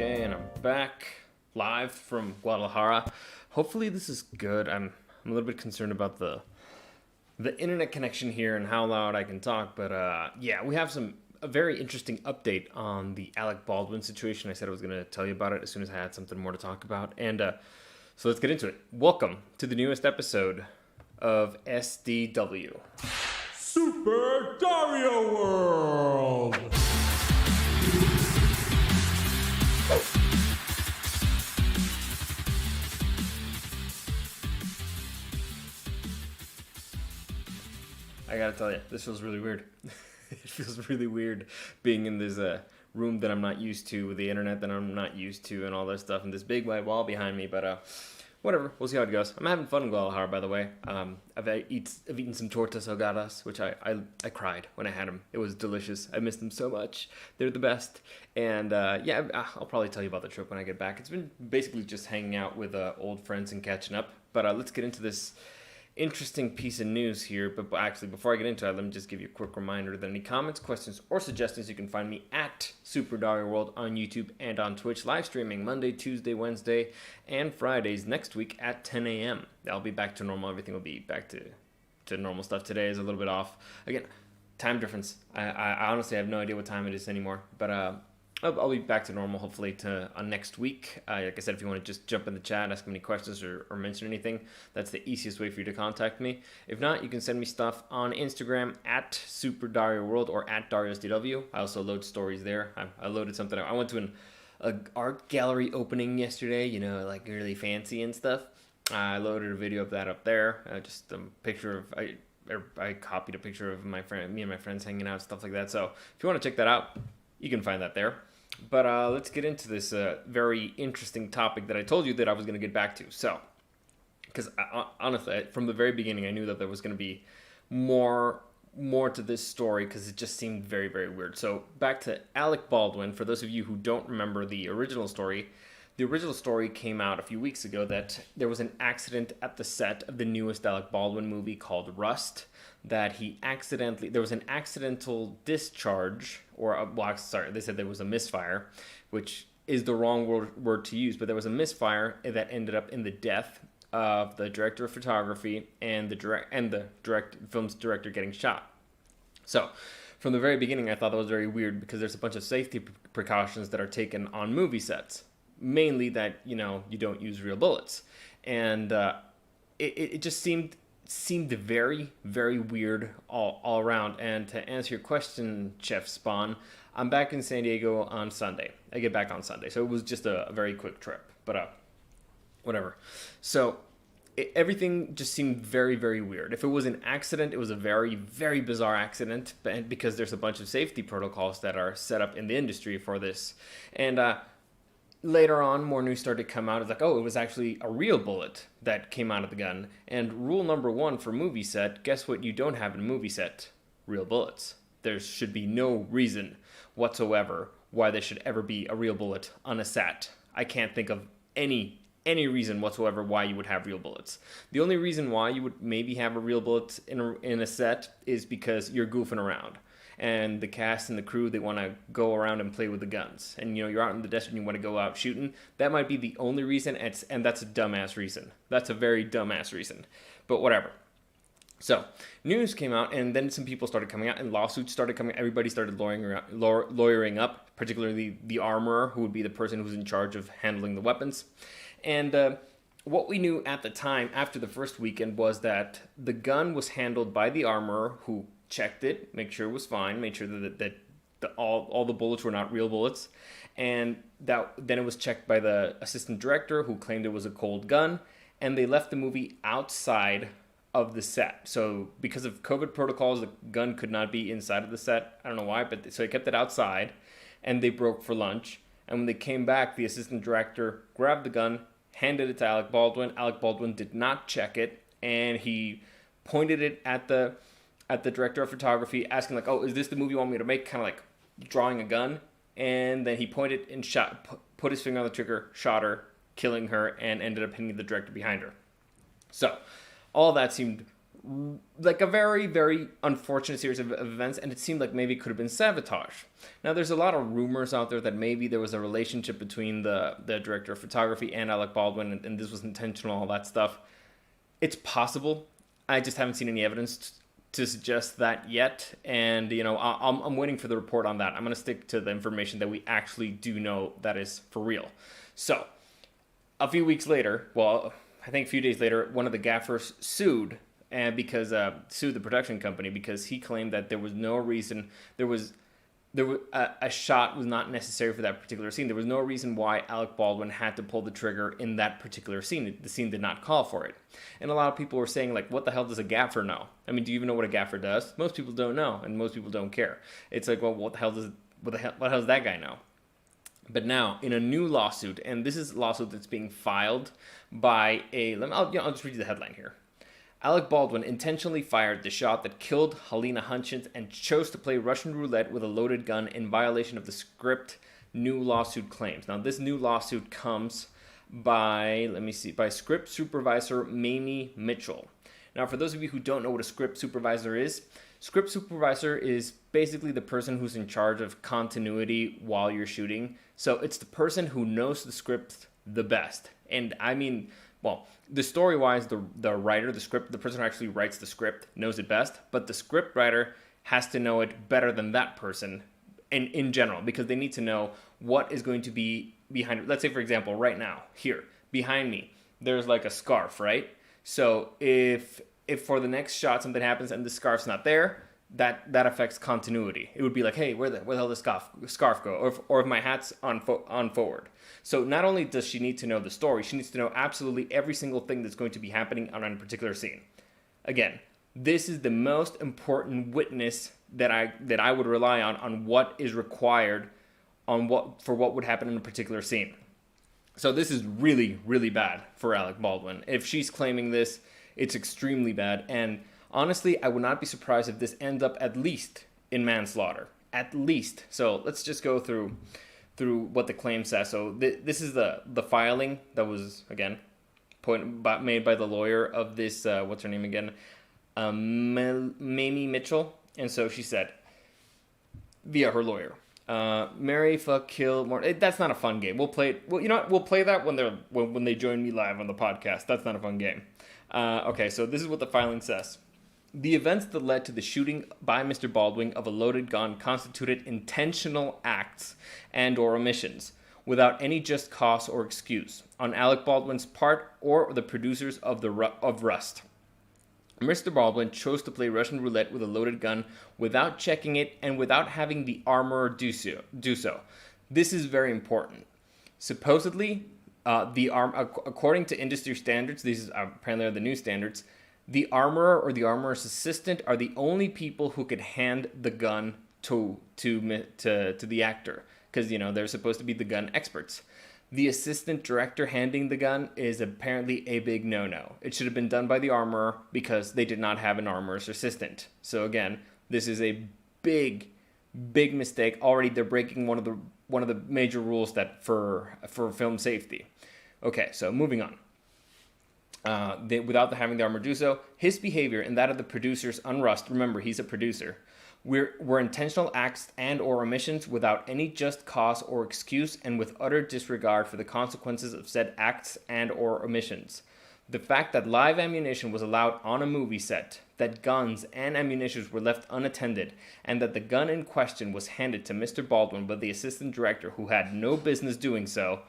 Okay, and I'm back live from Guadalajara. Hopefully this is good. I'm a little bit concerned about the internet connection here and how loud I can talk, but yeah, we have a very interesting update on the Alec Baldwin situation. I said I was going to tell you about it as soon as I had something more to talk about, and so let's get into it. Welcome to the newest episode of SDW. Super Dario World! I gotta tell you, this feels really weird. It feels really weird being in this room that I'm not used to, with the internet that I'm not used to, and all that stuff, and this big white wall behind me, but whatever, we'll see how it goes. I'm having fun in Guadalajara, by the way. I've eaten some tortas ahogadas, which I cried when I had them. It was delicious. I missed them so much. They're the best. And yeah, I'll probably tell you about the trip when I get back. It's been basically just hanging out with old friends and catching up. But let's get into this interesting piece of news here. But actually, before I get into it, let me just give you a quick reminder that any comments, questions, or suggestions, you can find me at Super Dario World on YouTube and on Twitch, live streaming Monday, Tuesday, Wednesday, and Fridays next week at 10 a.m. I'll be back to normal. Everything will be back to normal stuff. Today is a little bit off. Again, time difference. I honestly have no idea what time it is anymore, but I'll be back to normal, hopefully, next week. Like I said, if you want to just jump in the chat, ask me any questions, or mention anything, that's the easiest way for you to contact me. If not, you can send me stuff on Instagram at SuperDarioWorld or at DarioSDW. I also load stories there. I loaded something. I went to an art gallery opening yesterday, like really fancy and stuff. I loaded a video of that up there. Just a picture of... I copied a picture of me and my friends hanging out, stuff like that. So if you want to check that out, you can find that there. But let's get into this very interesting topic that I told you that I was going to get back to. So, because honestly, from the very beginning, I knew that there was going to be more to this story because it just seemed very, very weird. So, back to Alec Baldwin. For those of you who don't remember the original story came out a few weeks ago that there was an accident at the set of the newest Alec Baldwin movie called Rust. That there was an accidental discharge, they said there was a misfire, which is the wrong word to use, but there was a misfire that ended up in the death of the director of photography and the film's director getting shot. So, from the very beginning, I thought that was very weird because there's a bunch of safety precautions that are taken on movie sets, mainly that you don't use real bullets, and it just seemed very, very weird all around. And to answer your question, Chef Spawn, I'm back in San Diego on Sunday. I get back on Sunday, so it was just a very quick trip, but whatever. So everything just seemed very, very weird. If it was an accident, it was a very, very bizarre accident, because there's a bunch of safety protocols that are set up in the industry for this. And later on, more news started to come out. It's like, it was actually a real bullet that came out of the gun. And rule number 1 for movie set, guess what you don't have in a movie set? Real bullets. There should be no reason whatsoever why there should ever be a real bullet on a set. I can't think of any reason whatsoever why you would have real bullets. The only reason why you would maybe have a real bullet in a set is because you're goofing around. And the cast and the crew, they want to go around and play with the guns. And, you're out in the desert and you want to go out shooting. That might be the only reason, and that's a dumbass reason. That's a very dumbass reason. But whatever. So, news came out, and then some people started coming out, and lawsuits started coming. Everybody started lawyering up, particularly the armorer, who would be the person who's in charge of handling the weapons. And what we knew at the time, after the first weekend, was that the gun was handled by the armorer, who checked it, make sure it was fine, made sure that all the bullets were not real bullets, and then it was checked by the assistant director, who claimed it was a cold gun, and they left the movie outside of the set. So because of COVID protocols, the gun could not be inside of the set. I don't know why, but so they kept it outside, and they broke for lunch. And when they came back, the assistant director grabbed the gun, handed it to Alec Baldwin. Alec Baldwin did not check it, and he pointed it at the director of photography, asking like, is this the movie you want me to make? Kind of like drawing a gun. And then he pointed and put his finger on the trigger, shot her, killing her, and ended up hitting the director behind her. So all that seemed like a very, very unfortunate series of events, and it seemed like maybe it could have been sabotage. Now, there's a lot of rumors out there that maybe there was a relationship between the director of photography and Alec Baldwin, and this was intentional, all that stuff. It's possible. I just haven't seen any evidence to suggest that yet, and I'm waiting for the report on that. I'm going to stick to the information that we actually do know that is for real. So, a few weeks later, well, I think a few days later, one of the gaffers sued the production company because he claimed that there was no reason a shot was not necessary for that particular scene. There was no reason why Alec Baldwin had to pull the trigger in that particular scene. The scene did not call for it. And a lot of people were saying, like, what the hell does a gaffer know? I mean, do you even know what a gaffer does? Most people don't know, and most people don't care. It's like, well, what the hell does that guy know? But now, in a new lawsuit, and this is a lawsuit that's being filed by I'll just read you the headline here. Alec Baldwin intentionally fired the shot that killed Helena Hutchins and chose to play Russian roulette with a loaded gun in violation of the script, new lawsuit claims. Now, this new lawsuit comes by script supervisor Mamie Mitchell. Now, for those of you who don't know what a script supervisor is basically the person who's in charge of continuity while you're shooting. So it's the person who knows the script the best. And I mean, well, the story-wise, the writer, the person who actually writes the script knows it best, but the script writer has to know it better than that person in general, because they need to know what is going to be behind it. Let's say, for example, right now, here, behind me, there's like a scarf, right? So if for the next shot something happens and the scarf's not there, that affects continuity. It would be like, hey, where the hell did the scarf go? Or if my hat's on forward. So not only does she need to know the story, she needs to know absolutely every single thing that's going to be happening on a particular scene. Again, this is the most important witness that I would rely on what is required for what would happen in a particular scene. So this is really, really bad for Alec Baldwin. If she's claiming this, it's extremely bad. And honestly, I would not be surprised if this ends up at least in manslaughter. At least. So let's just go through what the claim says. So this is the filing that was, again, made by the lawyer of this, what's her name again? Mamie Mitchell. And so she said, via her lawyer, marry, fuck, kill, more. That's not a fun game. We'll play it. Well, you know what? We'll play that when they join me live on the podcast. That's not a fun game. Okay, so this is what the filing says. The events that led to the shooting by Mr. Baldwin of a loaded gun constituted intentional acts and or omissions without any just cause or excuse on Alec Baldwin's part or the producers of Rust. Mr. Baldwin chose to play Russian roulette with a loaded gun without checking it and without having the armorer do so. This is very important. Supposedly, according to industry standards, these apparently are the new standards, the armorer or the armorer's assistant are the only people who could hand the gun to the actor, because they're supposed to be the gun experts. The assistant director handing the gun is apparently a big no-no. It should have been done by the armorer because they did not have an armorer's assistant. So again, this is a big mistake. Already they're breaking one of the major rules that for film safety. Okay, so moving on. Without having the armor do so, his behavior and that of the producers on Rust, remember he's a producer, were intentional acts and or omissions without any just cause or excuse and with utter disregard for the consequences of said acts and or omissions. The fact that live ammunition was allowed on a movie set, that guns and ammunition were left unattended, and that the gun in question was handed to Mr. Baldwin by the assistant director who had no business doing so,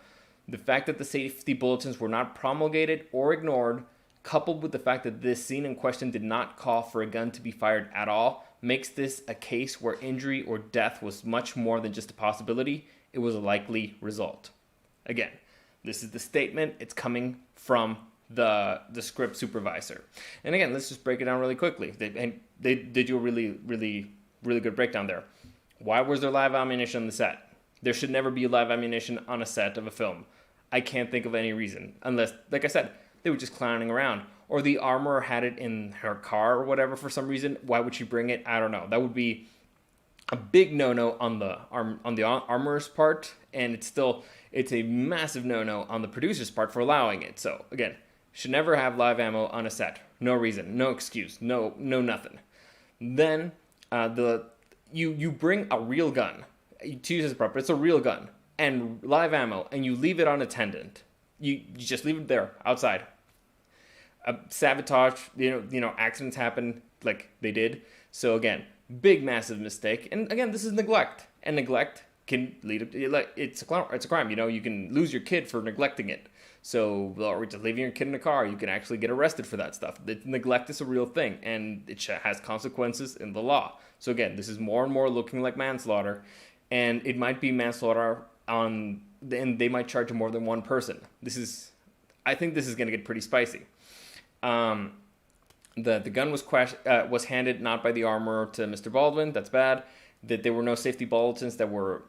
the fact that the safety bulletins were not promulgated or ignored, coupled with the fact that this scene in question did not call for a gun to be fired at all, makes this a case where injury or death was much more than just a possibility. It was a likely result. Again, this is the statement. It's coming from the script supervisor. And again, let's just break it down really quickly. They did you a really, really, really good breakdown there. Why was there live ammunition on the set? There should never be live ammunition on a set of a film. I can't think of any reason. Unless, like I said, they were just clowning around. Or the armorer had it in her car or whatever for some reason. Why would she bring it? I don't know. That would be a big no-no on the armorer's part. And it's a massive no-no on the producer's part for allowing it. So, again, should never have live ammo on a set. No reason, no excuse, no nothing. Then you bring a real gun to use as proper. It's a real gun and live ammo, and you leave it unattended. You just leave it there outside. Sabotage, accidents happen like they did. So again, big massive mistake. And again, this is neglect, and neglect can lead to, like, it's a crime. You can lose your kid for neglecting it. So, or just leaving your kid in a car, you can actually get arrested for that stuff. Neglect is a real thing, and it has consequences in the law. So again, this is more and more looking like manslaughter, and it might be manslaughter and they might charge more than one person. I think this is going to get pretty spicy. The gun was handed not by the armorer to Mr. Baldwin. That's bad. That there were no safety bulletins that were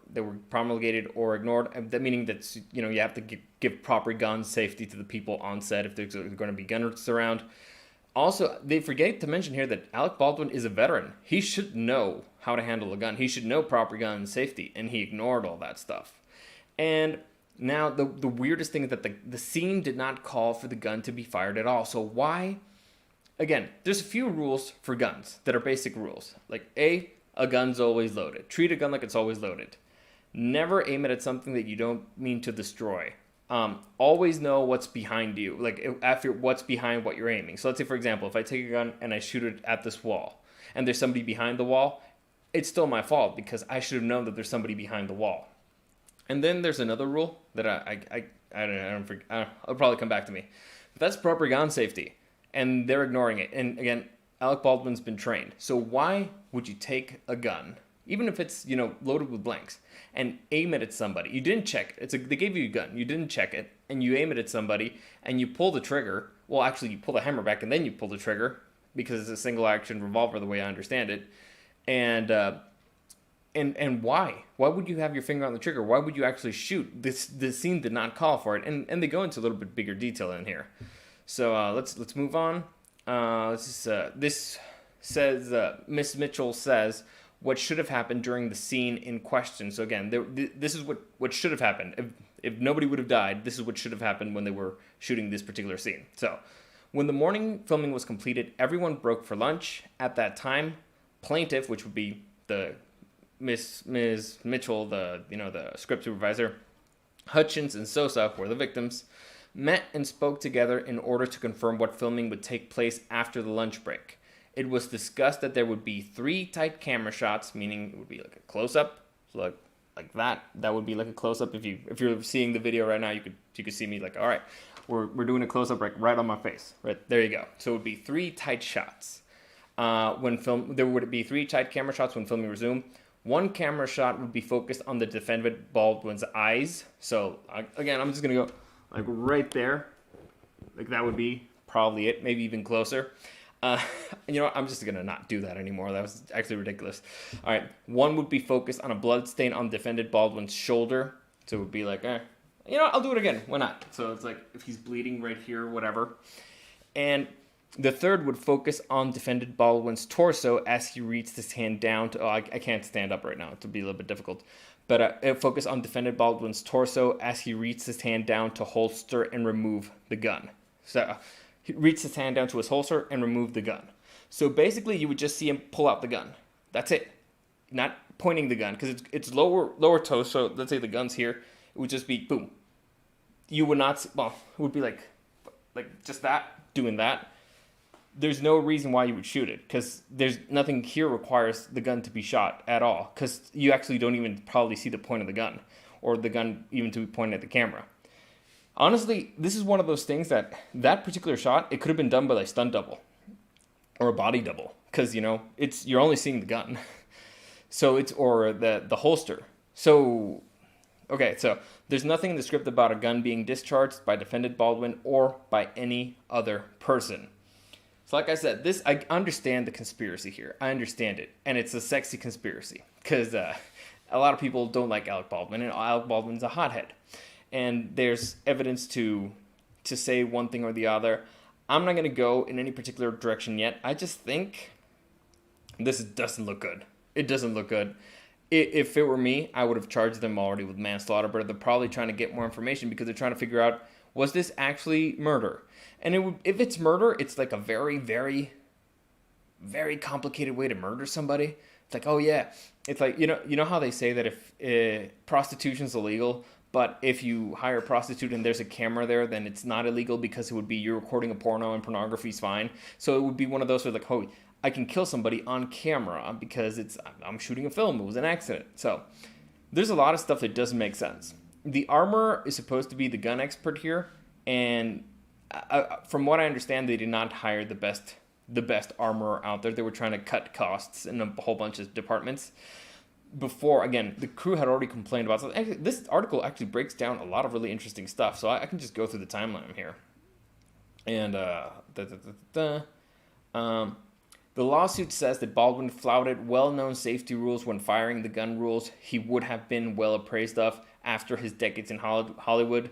promulgated or ignored. That meaning that you have to give proper gun safety to the people on set if there's going to be gunners around. Also, they forget to mention here that Alec Baldwin is a veteran. He should know how to handle a gun. He should know proper gun safety, and he ignored all that stuff. And now the weirdest thing is that the scene did not call for the gun to be fired at all. So why? Again, there's a few rules for guns that are basic rules. Like a gun's always loaded. Treat a gun like it's always loaded. Never aim it at something that you don't mean to destroy. Always know what's behind you, like after what's behind what you're aiming. So let's say, for example, if I take a gun and I shoot it at this wall, and there's somebody behind the wall, it's still my fault because I should have known that there's somebody behind the wall. And then there's another rule that I don't forget. It'll probably come back to me. But that's proper gun safety, and they're ignoring it. And again, Alec Baldwin's been trained. So why would you take a gun, even if it's loaded with blanks, and aim it at somebody? You didn't check it. They gave you a gun. You didn't check it, and you aim it at somebody, and you pull the trigger. Well, actually, you pull the hammer back, and then you pull the trigger because it's a single action revolver, the way I understand it. And why? Why would you have your finger on the trigger? Why would you actually shoot? This scene did not call for it, and they go into a little bit bigger detail in here. So let's move on. This says Miss Mitchell says what should have happened during the scene in question. So again, this is what should have happened. If nobody would have died, this is what should have happened when they were shooting this particular scene. So when the morning filming was completed, everyone broke for lunch. At that time, plaintiff, which would be the Ms. Mitchell, the script supervisor, Hutchins, and Sosa were the victims, met and spoke together in order to confirm what filming would take place after the lunch break. It was discussed that there would be 3 tight camera shots, meaning it would be like a close-up, so like that. That would be like a close-up. If you're seeing the video right now, you could see me like, all right, we're doing a close-up right on my face. Right there you go. So it would be 3 tight shots. There would be 3 tight camera shots when filming resumed. One camera shot would be focused on the defendant Baldwin's eyes. So again, I'm just gonna go like right there. Like that would be probably it, maybe even closer. I'm just gonna not do that anymore. That was actually ridiculous. All right, one would be focused on a blood stain on defendant Baldwin's shoulder. So it would be like, I'll do it again. Why not? So it's like if he's bleeding right here, whatever. And the third would focus on defendant Baldwin's torso as he reached his hand down to... I can't stand up right now. It would be a little bit difficult. But it focused on defendant Baldwin's torso as he reached his hand down to holster and remove the gun. So he reached his hand down to his holster and removed the gun. So basically, you would just see him pull out the gun. That's it. Not pointing the gun, because it's lower torso. Let's say the gun's here. It would just be boom. You would not... Well, it would be like just that, doing that. There's no reason why you would shoot it, because there's nothing here requires the gun to be shot at all, because you actually don't even probably see the point of the gun, or the gun even to be pointed at the camera. Honestly, this is one of those things that particular shot, it could have been done by a stunt double or a body double, because you're only seeing the gun, so or the holster. So okay, so there's nothing in the script about a gun being discharged by defendant Baldwin or by any other person. So like I said, I understand the conspiracy here. I understand it. And it's a sexy conspiracy. Because a lot of people don't like Alec Baldwin. And Alec Baldwin's a hothead. And there's evidence to say one thing or the other. I'm not going to go in any particular direction yet. I just think this doesn't look good. It doesn't look good. If it were me, I would have charged them already with manslaughter. But they're probably trying to get more information because they're trying to figure out Was this actually murder? And if it's murder, it's like a very, very, very complicated way to murder somebody. It's like, oh yeah, it's like you know how they say that if prostitution's illegal, but if you hire a prostitute and there's a camera there, then it's not illegal because it would be you're recording a porno and pornography's fine. So it would be one of those where like, oh, I can kill somebody on camera because I'm shooting a film. It was an accident. So there's a lot of stuff that doesn't make sense. The armorer is supposed to be the gun expert here, and from what I understand, they did not hire the best armorer out there. They were trying to cut costs in a whole bunch of departments. Before, again, the crew had already complained about something. Actually, this article actually breaks down a lot of really interesting stuff, so I can just go through the timeline here. And the lawsuit says that Baldwin flouted well-known safety rules when firing the gun rules he would have been well appraised of after his decades in Hollywood.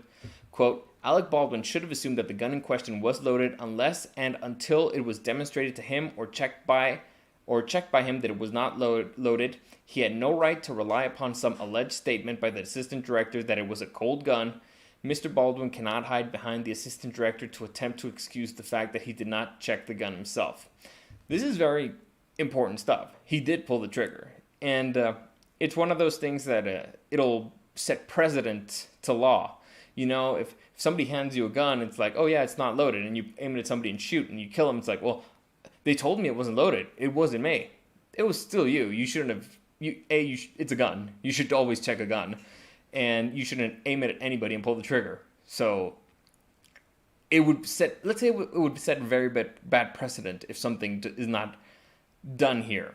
Quote, Alec Baldwin should have assumed that the gun in question was loaded unless and until it was demonstrated to him or checked by him that it was not loaded. He had no right to rely upon some alleged statement by the assistant director that it was a cold gun. Mr. Baldwin cannot hide behind the assistant director to attempt to excuse the fact that he did not check the gun himself. This is very important stuff. He did pull the trigger. And it's one of those things that it'll set precedent to law. You know, if somebody hands you a gun, it's like, oh yeah, it's not loaded, and you aim it at somebody and shoot, and you kill them, it's like, well, they told me it wasn't loaded. It wasn't me. It was still you. You shouldn't have. It's a gun. You should always check a gun, and you shouldn't aim it at anybody and pull the trigger. So it would set. Let's say it would set a very bad precedent if something is not done here.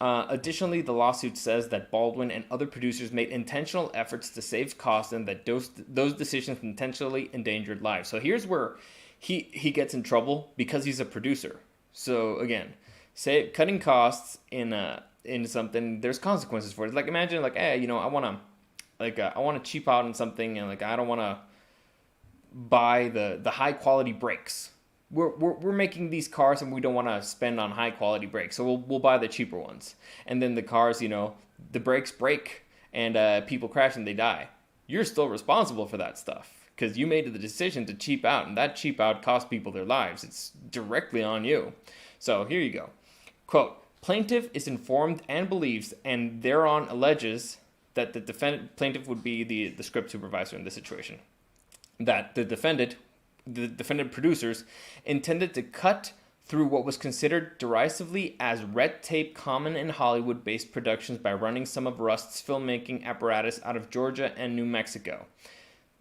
Additionally, the lawsuit says that Baldwin and other producers made intentional efforts to save costs and that those decisions intentionally endangered lives. So here's where he gets in trouble because he's a producer. So again, say cutting costs in something, there's consequences for it. It's like imagine like, hey, I want to cheap out on something, and like I don't want to buy the high quality brakes. We're making these cars and we don't want to spend on high quality brakes, so we'll buy the cheaper ones. And then the cars, the brakes break and people crash and they die. You're still responsible for that stuff because you made the decision to cheap out, and that cheap out cost people their lives. It's directly on you. So here you go. Quote, plaintiff is informed and believes and thereon alleges that the plaintiff would be the script supervisor in this situation. That the defendant producers intended to cut through what was considered derisively as red tape common in Hollywood-based productions by running some of Rust's filmmaking apparatus out of Georgia and New Mexico.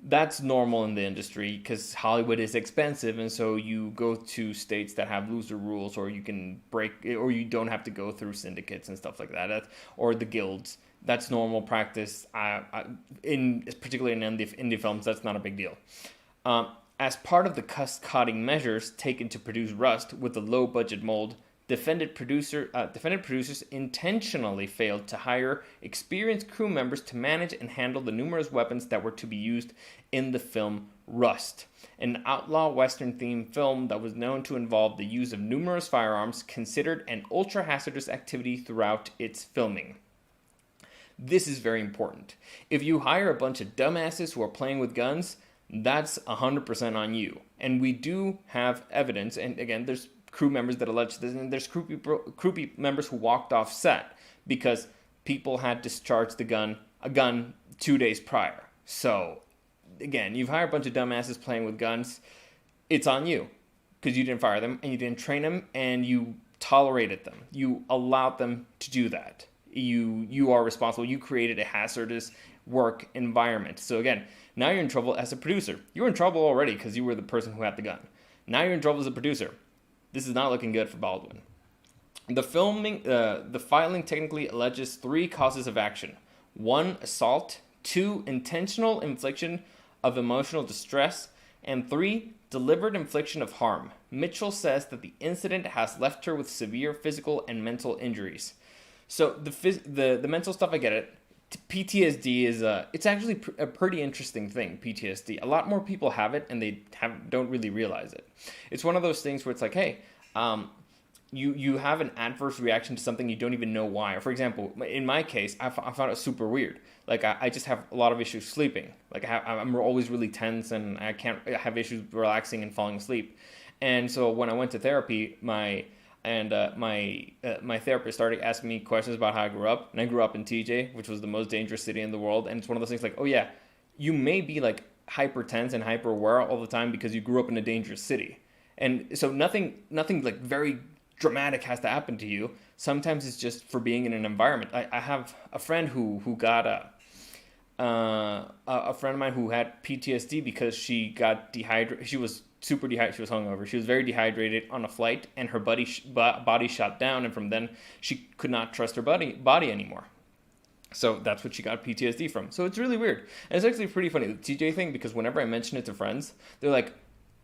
That's normal in the industry because Hollywood is expensive, and so you go to states that have looser rules, or you can or you don't have to go through syndicates and stuff like that, or the guilds. That's normal practice. Particularly in indie films, that's not a big deal. As part of the cost-cutting measures taken to produce Rust with a low-budget mold, defendant producers intentionally failed to hire experienced crew members to manage and handle the numerous weapons that were to be used in the film Rust, an outlaw Western-themed film that was known to involve the use of numerous firearms, considered an ultra-hazardous activity throughout its filming. This is very important. If you hire a bunch of dumbasses who are playing with guns, that's 100% on you. And we do have evidence, and again, there's crew members that allege this, and there's crew members who walked off set because people had discharged a gun 2 days prior. So, again, you've hired a bunch of dumbasses playing with guns, it's on you because you didn't fire them, and you didn't train them, and you tolerated them. You allowed them to do that. You are responsible. You created a hazardous work environment. So again, now you're in trouble as a producer. You were in trouble already because you were the person who had the gun. Now you're in trouble as a producer. This is not looking good for Baldwin. The filing technically alleges 3 causes of action. 1, assault. 2, intentional infliction of emotional distress. And 3, deliberate infliction of harm. Mitchell says that the incident has left her with severe physical and mental injuries. So the mental stuff, I get it. PTSD is it's actually a pretty interesting thing. PTSD. A lot more people have it, and they don't really realize it. It's one of those things where it's like, hey, you have an adverse reaction to something you don't even know why. Or for example, in my case, I found it super weird. Like I just have a lot of issues sleeping. Like I'm always really tense, and I have issues relaxing and falling asleep. And so when I went to therapy, my therapist started asking me questions about how I grew up, and I grew up in TJ, which was the most dangerous city in the world. And it's one of those things like, oh yeah, you may be like hyper tense and hyper aware all the time because you grew up in a dangerous city. And so nothing like very dramatic has to happen to you. Sometimes it's just for being in an environment. I have a friend who got a friend of mine who had PTSD because she got dehydrated. She was super dehydrated. She was hungover. She was very dehydrated on a flight, and her body shut down. And from then, she could not trust her body anymore. So that's what she got PTSD from. So it's really weird. And it's actually pretty funny, the TJ thing, because whenever I mention it to friends, they're like,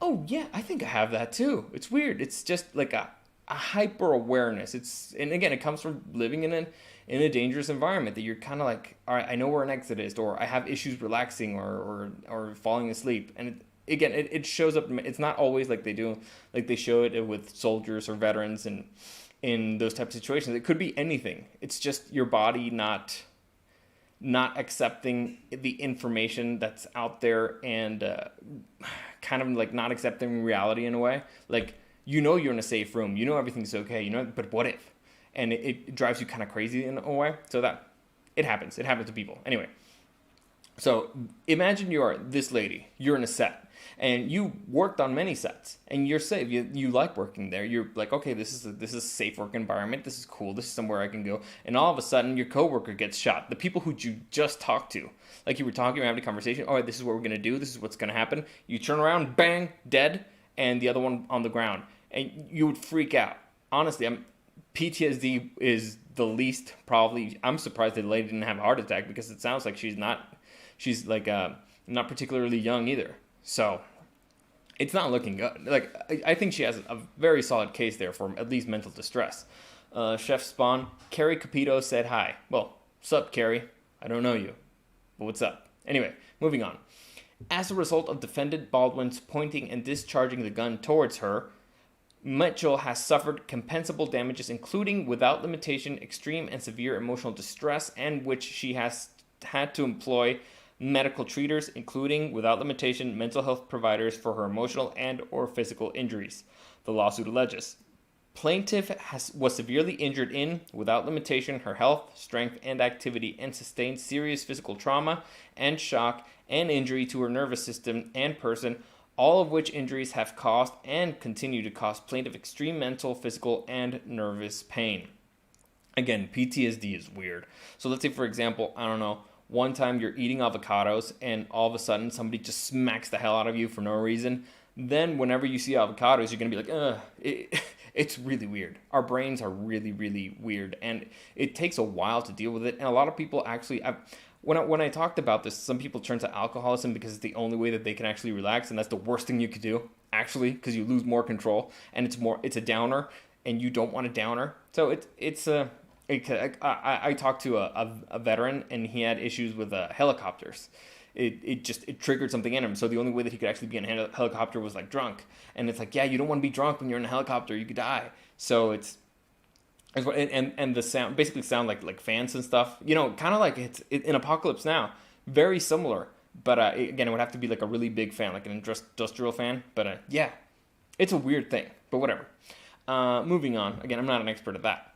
oh yeah, I think I have that too. It's weird. It's just like a hyper awareness. And again, it comes from living in a dangerous environment that you're kind of like, all right, I know where an exit is, or I have issues relaxing or falling asleep. And it shows up. It's not always like they show it with soldiers or veterans and in those types of situations. It could be anything. It's just your body not accepting the information that's out there, and kind of like not accepting reality in a way. Like, you're in a safe room, everything's okay, but what if? And it drives you kind of crazy in a way. So that it happens to people. Anyway, so imagine you're this lady, you're in a set, and you worked on many sets, and you're safe. You like working there. You're like, okay, this is a safe work environment. This is cool. This is somewhere I can go. And all of a sudden, your coworker gets shot. The people who you just talked to, like you were talking, having a conversation. All right, this is what we're gonna do. This is what's gonna happen. You turn around, bang, dead, and the other one on the ground, and you would freak out. Honestly, PTSD is the least probably. I'm surprised the lady didn't have a heart attack, because it sounds like she's like not particularly young either. So it's not looking good. Like, I think she has a very solid case there for at least mental distress. Chef Spawn, Carrie Capito said hi. Well, sup, Carrie? I don't know you, but what's up? Anyway, moving on. As a result of defendant Baldwin's pointing and discharging the gun towards her, Mitchell has suffered compensable damages, including, without limitation, extreme and severe emotional distress, and which she has had to employ medical treaters, including, without limitation, mental health providers for her emotional and or physical injuries. The lawsuit alleges. Plaintiff was severely injured in, without limitation, her health, strength, and activity, and sustained serious physical trauma and shock and injury to her nervous system and person, all of which injuries have caused and continue to cause plaintiff extreme mental, physical, and nervous pain. Again, PTSD is weird. So let's say, for example, I don't know, one time you're eating avocados and all of a sudden somebody just smacks the hell out of you for no reason. Then whenever you see avocados, you're going to be like, it's really weird. Our brains are really, really weird, and it takes a while to deal with it. And a lot of people actually, when I talked about this, some people turn to alcoholism because it's the only way that they can actually relax, and that's the worst thing you could do, actually, because you lose more control, and it's a downer, and you don't want a downer. So I talked to a veteran, and he had issues with helicopters. It triggered something in him. So the only way that he could actually be in a helicopter was like drunk. And it's like, yeah, you don't want to be drunk when you're in a helicopter. You could die. So it's the sound basically sound like fans and stuff. Kind of like it's in Apocalypse Now. Very similar. But again, it would have to be like a really big fan, like an industrial fan. But yeah, it's a weird thing. But whatever. Moving on. Again, I'm not an expert at that.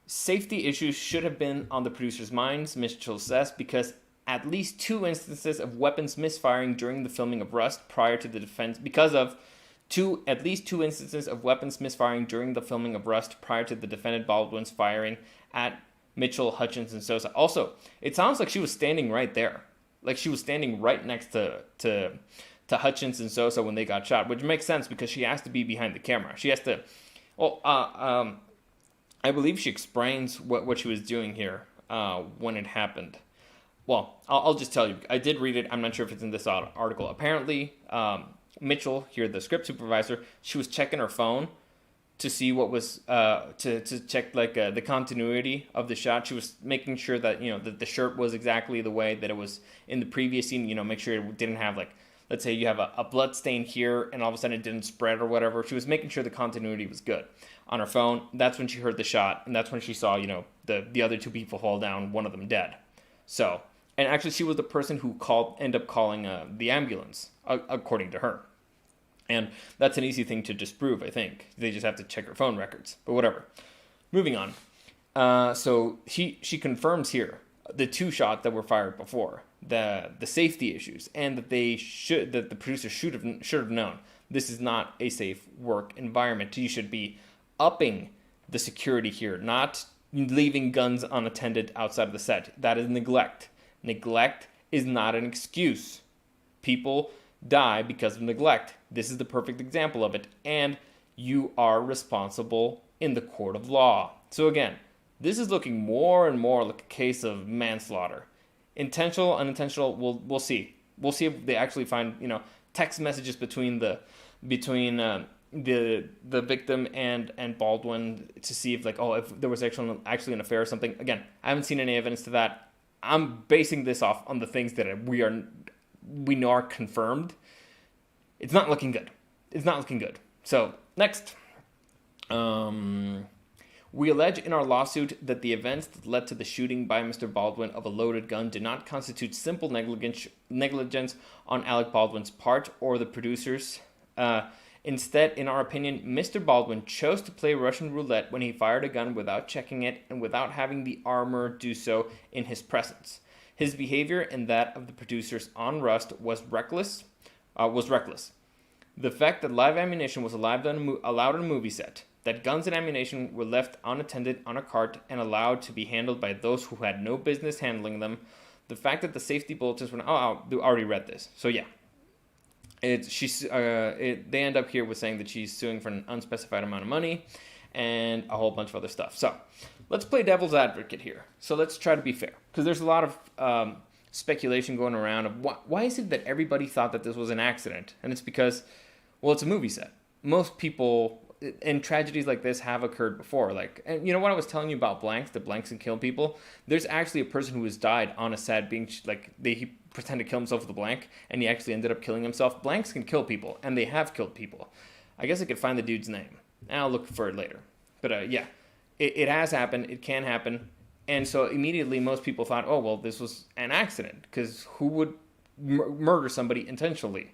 Safety issues should have been on the producer's minds, Mitchell says, because at least two instances of weapons misfiring during the filming of Rust prior to the defense, at least two instances of weapons misfiring during the filming of Rust prior to the defendant Baldwin's firing at Mitchell, Hutchins, and Sosa. Also, it sounds like she was standing right there. Like she was standing right next to Hutchins and Sosa when they got shot, which makes sense because she has to be behind the camera. She has to, I believe she explains what she was doing here when it happened. Well, I'll just tell you. I did read it. I'm not sure if it's in this article. Apparently, Mitchell, here, the script supervisor, she was checking her phone to see what was to check the continuity of the shot. She was making sure that that the shirt was exactly the way that it was in the previous scene. Make sure it didn't have let's say you have a blood stain here and all of a sudden it didn't spread or whatever. She was making sure the continuity was good. On her phone, that's when she heard the shot, and that's when she saw, the other two people fall down, one of them dead. So, and actually she was the person who ended up calling the ambulance, according to her. And that's an easy thing to disprove, I think. They just have to check her phone records, but whatever. Moving on. So she confirms here the two shots that were fired before, the safety issues, and that the producer should have known this is not a safe work environment. You should be upping the security here, not leaving guns unattended outside of the set. That is neglect. Neglect is not an excuse. People die because of neglect. This is the perfect example of it, and you are responsible in the court of law. So again, this is looking more and more like a case of manslaughter. Intentional, unintentional, we'll see. We'll see if they actually find, text messages between the victim and Baldwin to see if if there was actually an affair or something. Again, I haven't seen any evidence to that. I'm basing this off on the things that we know are confirmed. It's not looking good. It's not looking good. So next, we allege in our lawsuit that the events that led to the shooting by Mr. Baldwin of a loaded gun did not constitute simple negligence on Alec Baldwin's part or the producers. Instead, in our opinion, Mr. Baldwin chose to play Russian roulette when he fired a gun without checking it and without having the armor do so in his presence. His behavior and that of the producers on Rust was reckless. The fact that live ammunition was allowed on a movie set, that guns and ammunition were left unattended on a cart and allowed to be handled by those who had no business handling them, the fact that the safety bulletins were... I already read this. So yeah. They end up here with saying that she's suing for an unspecified amount of money and a whole bunch of other stuff. So let's play devil's advocate here. So let's try to be fair, because there's a lot of speculation going around of why is it that everybody thought that this was an accident? And it's because, well, it's a movie set. Most people, and tragedies like this have occurred before. And you know what I was telling you about blanks, the blanks can kill people? There's actually a person who has died on a set being he pretended to kill himself with a blank, and he actually ended up killing himself. Blanks can kill people, and they have killed people. I guess I could find the dude's name. I'll look for it later. But yeah, it has happened. It can happen. And so immediately most people thought, oh, well, this was an accident, because who would murder somebody intentionally?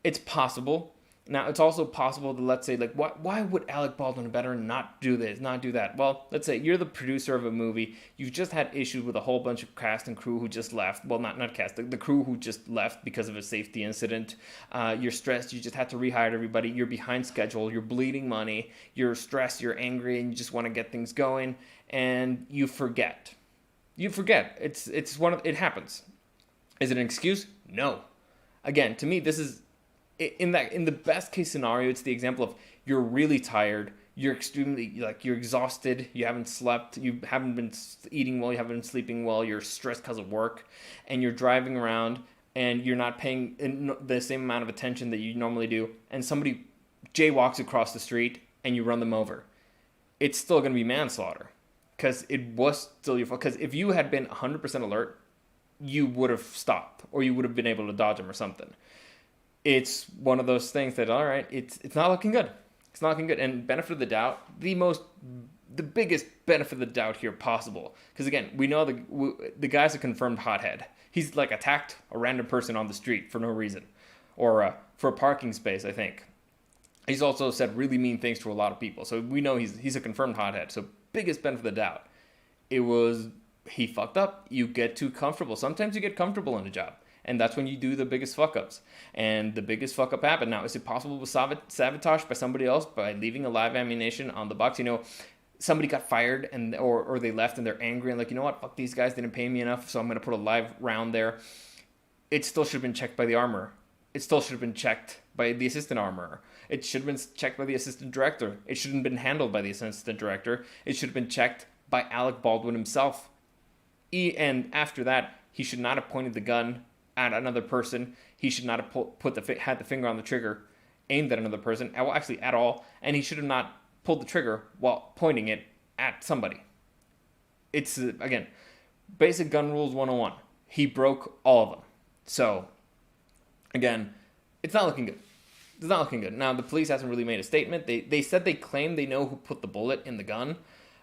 It's possible. Now, it's also possible to, let's say, why would Alec Baldwin better not do this, not do that? Well, let's say you're the producer of a movie. You've just had issues with a whole bunch of cast and crew who just left. Well, not cast, the crew who just left because of a safety incident. You're stressed. You just had to rehire everybody. You're behind schedule. You're bleeding money. You're stressed. You're angry, and you just want to get things going, and you forget. It happens. Is it an excuse? No. Again, to me, this is... In the best case scenario, it's the example of you're really tired, you're extremely, you're exhausted, you haven't slept, you haven't been eating well, you haven't been sleeping well, you're stressed because of work, and you're driving around, and you're not paying the same amount of attention that you normally do, and somebody jaywalks across the street, and you run them over. It's still going to be manslaughter, because it was still your fault. Because if you had been 100% alert, you would have stopped, or you would have been able to dodge them or something. It's one of those things that, all right, it's not looking good. It's not looking good. And benefit of the doubt, the biggest benefit of the doubt here possible. Because again, we know the guy's a confirmed hothead. He's attacked a random person on the street for no reason. Or for a parking space, I think. He's also said really mean things to a lot of people. So we know he's a confirmed hothead. So biggest benefit of the doubt. It was, he fucked up. You get too comfortable. Sometimes you get comfortable in a job. And that's when you do the biggest fuck-ups. And the biggest fuck-up happened. Now, is it possible to sabotage by somebody else by leaving a live ammunition on the box? Somebody got fired or they left and they're angry and you know what? Fuck these guys, didn't pay me enough, so I'm going to put a live round there. It still should have been checked by the armorer. It still should have been checked by the assistant armorer. It should have been checked by the assistant director. It shouldn't have been handled by the assistant director. It should have been checked by Alec Baldwin himself. And after that, he should not have pointed the gun at another person. He should not have had the finger on the trigger aimed at another person, well, actually at all, and he should have not pulled the trigger while pointing it at somebody. It's, again, basic gun rules 101. He broke all of them. So, Again, it's not looking good. It's not looking good. Now, the police hasn't really made a statement. They said they claim they know who put the bullet in the gun.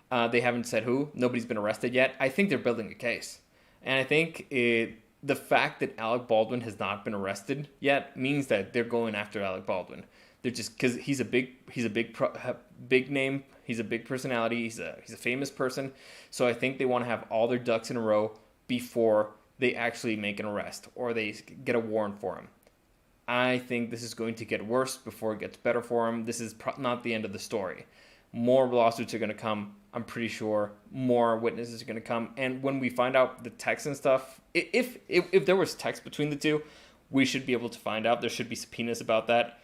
They haven't said who. Nobody's been arrested yet. I think they're building a case. And I think the fact that Alec Baldwin has not been arrested yet means that they're going after Alec Baldwin. They're just because he's a big name. He's a big personality. He's a famous person. So I think they want to have all their ducks in a row before they actually make an arrest or they get a warrant for him. I think this is going to get worse before it gets better for him. This is not the end of the story. More lawsuits are going to come. I'm pretty sure more witnesses are going to come. And when we find out the text and stuff, if there was text between the two, we should be able to find out. There should be subpoenas about that.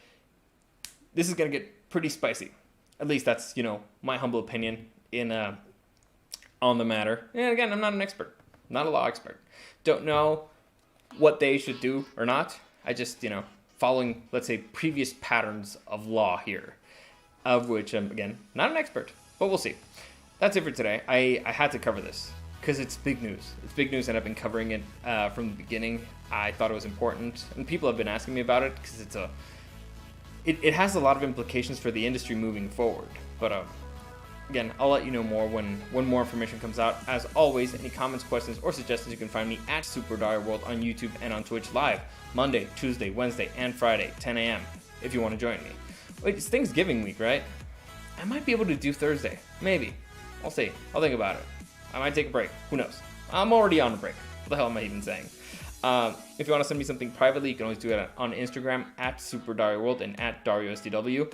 This is going to get pretty spicy. At least that's, my humble opinion on the matter. And again, I'm not an expert. Not a law expert. Don't know what they should do or not. I just, following, let's say, previous patterns of law here, of which I'm, again, not an expert, but we'll see. That's it for today. I had to cover this because it's big news. It's big news, and I've been covering it from the beginning. I thought it was important, and people have been asking me about it because it has a lot of implications for the industry moving forward. But again, I'll let you know more when more information comes out. As always, any comments, questions, or suggestions, you can find me at Super Dario World on YouTube and on Twitch live Monday, Tuesday, Wednesday, and Friday, 10 a.m. if you want to join me. Wait, it's Thanksgiving week, right? I might be able to do Thursday. Maybe. I'll see. I'll think about it. I might take a break. Who knows? I'm already on a break. What the hell am I even saying? If you want to send me something privately, you can always do it on Instagram at Super Dario World and at DarioSDW.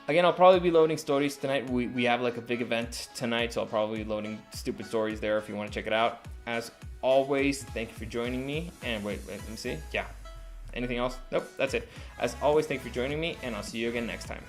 Again, I'll probably be loading stories tonight. We have like a big event tonight, so I'll probably be loading stupid stories there if you want to check it out. As always, thank you for joining me. And wait, let me see. Yeah. Anything else? Nope, that's it. As always, thank you for joining me, and I'll see you again next time.